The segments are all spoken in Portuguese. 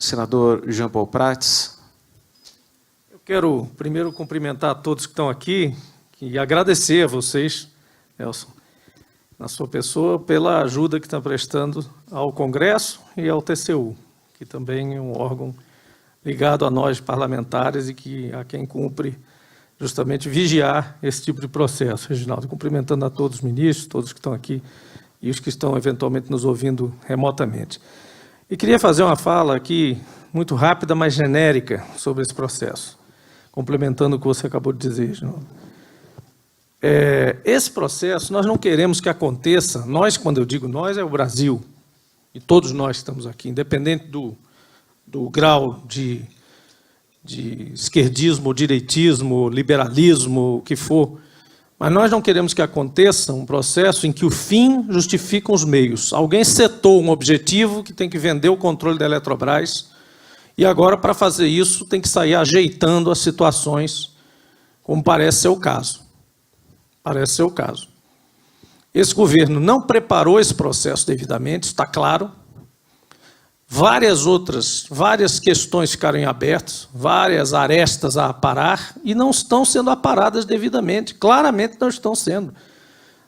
senador Jean Paul Prats. Eu quero primeiro cumprimentar todos que estão aqui e agradecer a vocês, Nelson, na sua pessoa, pela ajuda que estão prestando ao Congresso e ao TCU, que também é um órgão ligado a nós parlamentares e a quem cumpre justamente vigiar esse tipo de processo. Reginaldo, cumprimentando a todos os ministros, todos que estão aqui e os que estão eventualmente nos ouvindo remotamente. E queria fazer uma fala aqui muito rápida, mas genérica, sobre esse processo, complementando o que você acabou de dizer, Reginaldo. Esse processo, nós não queremos que aconteça, nós, quando eu digo nós, é o Brasil, e todos nós estamos aqui, independente do grau de esquerdismo, direitismo, liberalismo, o que for, mas nós não queremos que aconteça um processo em que o fim justifica os meios. Alguém setou um objetivo que tem que vender o controle da Eletrobras e agora, para fazer isso, tem que sair ajeitando as situações, como parece ser o caso. Parece ser o caso. Esse governo não preparou esse processo devidamente, está claro. Várias questões ficaram em aberto, várias arestas a aparar e não estão sendo aparadas devidamente, claramente não estão sendo.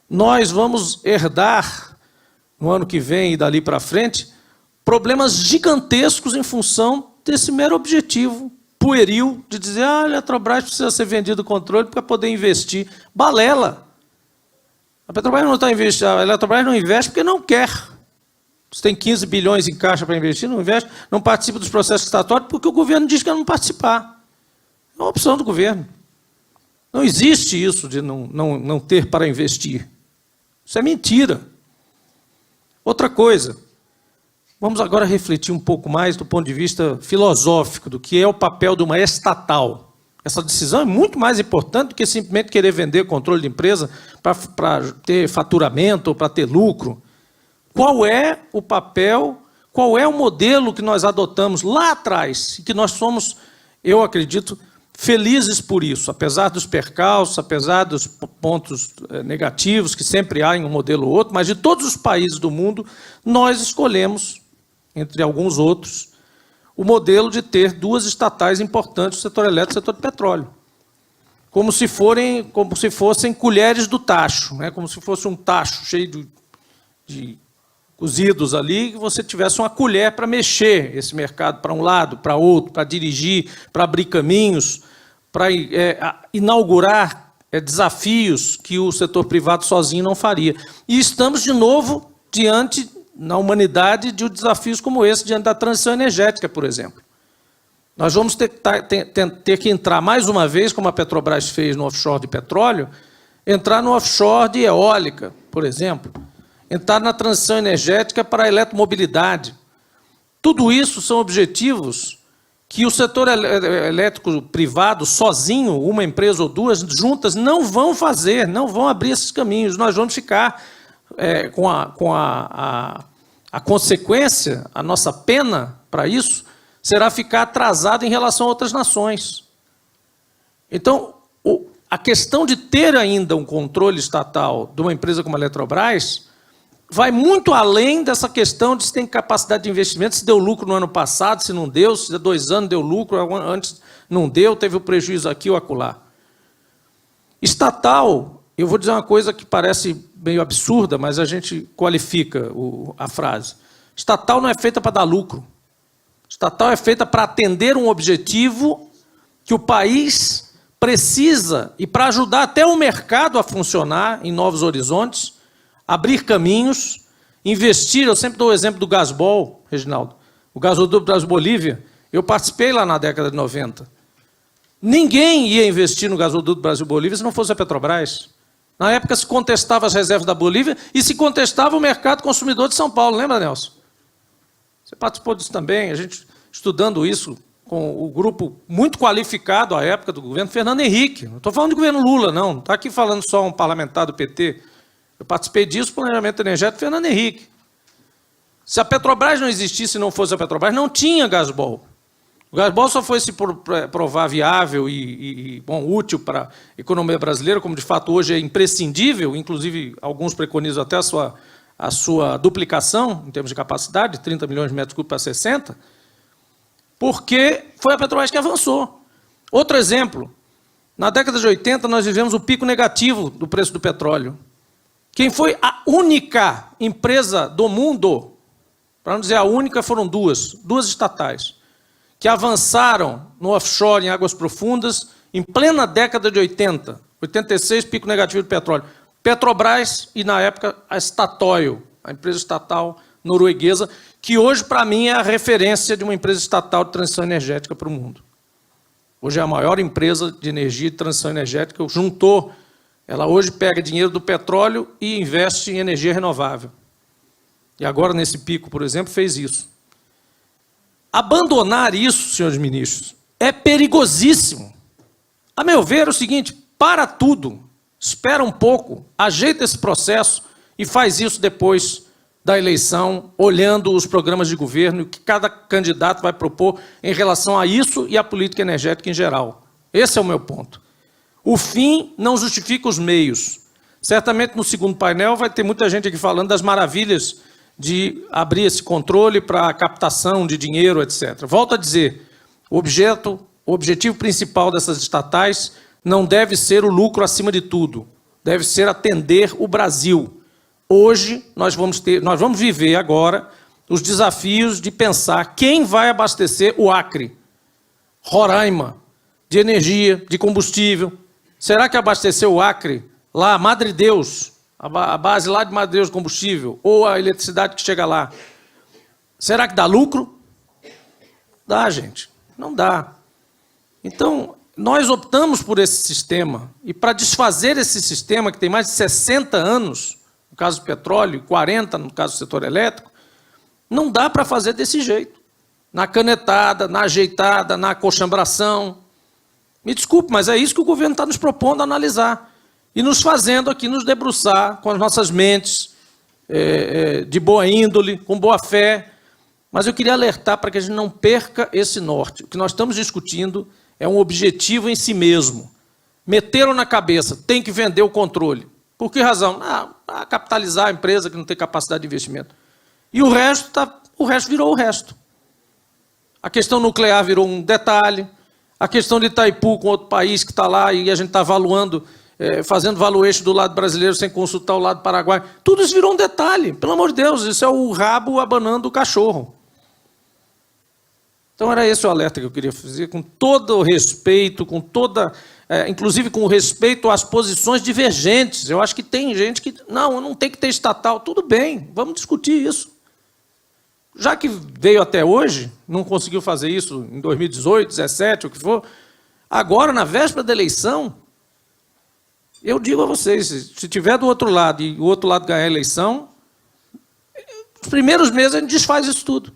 Nós vamos herdar, no ano que vem e dali para frente, problemas gigantescos em função desse mero objetivo pueril de dizer a Eletrobras precisa ser vendido o controle para poder investir. Balela! A Petrobras não está investindo, a Eletrobras não investe porque não quer. Você tem 15 bilhões em caixa para investir, não investe, não participa dos processos estatórios porque o governo diz que não participar. É uma opção do governo. Não existe isso de não ter para investir. Isso é mentira. Outra coisa, vamos agora refletir um pouco mais do ponto de vista filosófico do que é o papel de uma estatal. Essa decisão é muito mais importante do que simplesmente querer vender controle de empresa para ter faturamento ou para ter lucro. Qual é o papel, qual é o modelo que nós adotamos lá atrás, e que nós somos, eu acredito, felizes por isso, apesar dos percalços, apesar dos pontos negativos que sempre há em um modelo ou outro, mas de todos os países do mundo, nós escolhemos, entre alguns outros, o modelo de ter duas estatais importantes, o setor elétrico e o setor de petróleo. Como se fossem colheres do tacho, né? Como se fosse um tacho cheio de cozidos ali, que você tivesse uma colher para mexer esse mercado para um lado, para outro, para dirigir, para abrir caminhos, para inaugurar desafios que o setor privado sozinho não faria. E estamos de novo diante, na humanidade, de desafios como esse, diante da transição energética, por exemplo. Nós vamos ter que entrar mais uma vez, como a Petrobras fez no offshore de petróleo, entrar no offshore de eólica, por exemplo, entrar na transição energética para a eletromobilidade. Tudo isso são objetivos que o setor elétrico privado, sozinho, uma empresa ou duas, juntas, não vão fazer, não vão abrir esses caminhos. Nós vamos ficar com a consequência, a nossa pena para isso, será ficar atrasado em relação a outras nações. Então, a questão de ter ainda um controle estatal de uma empresa como a Eletrobras vai muito além dessa questão de se tem capacidade de investimento, se deu lucro no ano passado, se não deu, se há 2 anos deu lucro, antes não deu, teve o prejuízo aqui ou acolá. Estatal, eu vou dizer uma coisa que parece meio absurda, mas a gente qualifica a frase. Estatal não é feita para dar lucro. Estatal é feita para atender um objetivo que o país precisa e para ajudar até o mercado a funcionar em novos horizontes, abrir caminhos, investir. Eu sempre dou o exemplo do Gasbol, Reginaldo. O gasoduto Brasil-Bolívia, eu participei lá na década de 90. Ninguém ia investir no gasoduto Brasil-Bolívia se não fosse a Petrobras. Na época se contestava as reservas da Bolívia e se contestava o mercado consumidor de São Paulo. Lembra, Nelson? Você participou disso também, a gente estudando isso com o grupo muito qualificado à época do governo Fernando Henrique. Não estou falando do governo Lula, não. Não está aqui falando só um parlamentar do PT. Eu participei disso, planejamento energético, Fernando Henrique. Se a Petrobras não existisse e não fosse a Petrobras, não tinha Gasbol. O Gasbol só foi se provar viável e útil para a economia brasileira, como de fato hoje é imprescindível, inclusive alguns preconizam até a sua duplicação, em termos de capacidade, de 30 milhões de metros cúbicos para 60, porque foi a Petrobras que avançou. Outro exemplo, na década de 80 nós vivemos o pico negativo do preço do petróleo. Quem foi a única empresa do mundo, para não dizer a única, foram duas estatais, que avançaram no offshore em águas profundas em plena década de 80, 86, pico negativo do petróleo. Petrobras e, na época, a Statoil, a empresa estatal norueguesa, que hoje, para mim, é a referência de uma empresa estatal de transição energética para o mundo. Hoje é a maior empresa de energia e transição energética, juntou. Ela hoje pega dinheiro do petróleo e investe em energia renovável. E agora, nesse pico, por exemplo, fez isso. Abandonar isso, senhores ministros, é perigosíssimo. A meu ver, é o seguinte, para tudo, espera um pouco, ajeita esse processo e faz isso depois da eleição, olhando os programas de governo e o que cada candidato vai propor em relação a isso e à política energética em geral. Esse é o meu ponto. O fim não justifica os meios. Certamente, no segundo painel, vai ter muita gente aqui falando das maravilhas de abrir esse controle para a captação de dinheiro, etc. Volto a dizer, o objetivo principal dessas estatais não deve ser o lucro acima de tudo, deve ser atender o Brasil. Hoje, nós vamos viver agora os desafios de pensar quem vai abastecer o Acre, Roraima, de energia, de combustível. Será que abastecer o Acre, lá, Madre Deus, a base lá de Madre Deus de combustível, ou a eletricidade que chega lá, será que dá lucro? Dá, gente, não dá. Então, nós optamos por esse sistema, e para desfazer esse sistema, que tem mais de 60 anos, no caso do petróleo, 40 no caso do setor elétrico, não dá para fazer desse jeito. Na canetada, na ajeitada, na acochambração. Me desculpe, mas é isso que o governo está nos propondo analisar. E nos fazendo aqui nos debruçar com as nossas mentes de boa índole, com boa fé. Mas eu queria alertar para que a gente não perca esse norte. O que nós estamos discutindo é um objetivo em si mesmo. Meteram na cabeça, tem que vender o controle. Por que razão? Para capitalizar a empresa que não tem capacidade de investimento. E o resto virou o resto. A questão nuclear virou um detalhe. A questão de Itaipu com outro país que está lá e a gente está valuando, fazendo valuation do lado brasileiro sem consultar o lado paraguaio. Tudo isso virou um detalhe. Pelo amor de Deus, isso é o rabo abanando o cachorro. Então era esse o alerta que eu queria fazer, com todo o respeito, inclusive com respeito às posições divergentes. Eu acho que tem gente que, não tem que ter estatal. Tudo bem, vamos discutir isso. Já que veio até hoje, não conseguiu fazer isso em 2018, 2017, o que for, agora, na véspera da eleição, eu digo a vocês, se tiver do outro lado e o outro lado ganhar a eleição, os primeiros meses a gente desfaz isso tudo.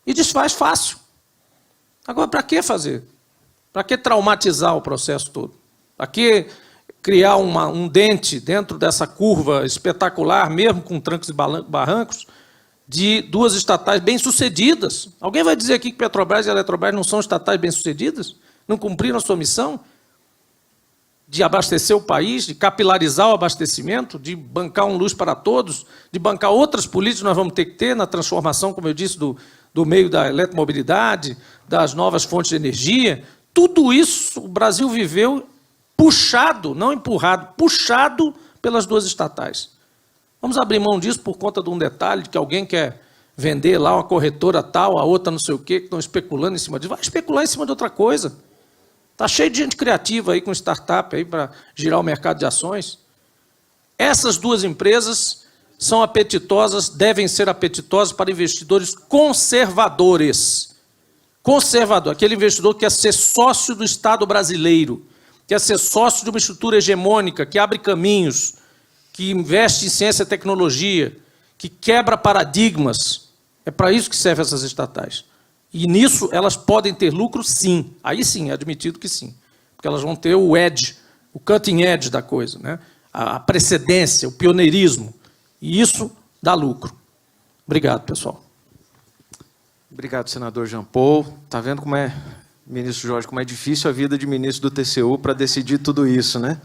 E desfaz fácil. Agora, para que fazer? Para que traumatizar o processo todo? Para que criar um dente dentro dessa curva espetacular, mesmo com trancos e barrancos, de duas estatais bem-sucedidas? Alguém vai dizer aqui que Petrobras e Eletrobras não são estatais bem-sucedidas? Não cumpriram a sua missão de abastecer o país, de capilarizar o abastecimento, de bancar um luz para todos, de bancar outras políticas que nós vamos ter que ter na transformação, como eu disse, do meio da eletromobilidade, das novas fontes de energia. Tudo isso o Brasil viveu puxado, não empurrado, puxado pelas duas estatais. Vamos abrir mão disso por conta de um detalhe, de que alguém quer vender lá uma corretora tal, a outra não sei o quê, que estão especulando em cima disso. Vai especular em cima de outra coisa. Está cheio de gente criativa aí com startup aí para girar o mercado de ações. Essas duas empresas são apetitosas, devem ser apetitosas para investidores conservadores. Conservador, aquele investidor que quer ser sócio do Estado brasileiro, quer ser sócio de uma estrutura hegemônica, que abre caminhos, que investe em ciência e tecnologia, que quebra paradigmas. É para isso que servem essas estatais. E nisso elas podem ter lucro, sim. Aí sim, é admitido que sim. Porque elas vão ter o edge, o cutting edge da coisa, né? A precedência, o pioneirismo. E isso dá lucro. Obrigado, pessoal. Obrigado, senador Jean Paul. Está vendo como é, ministro Jorge, como é difícil a vida de ministro do TCU para decidir tudo isso, né?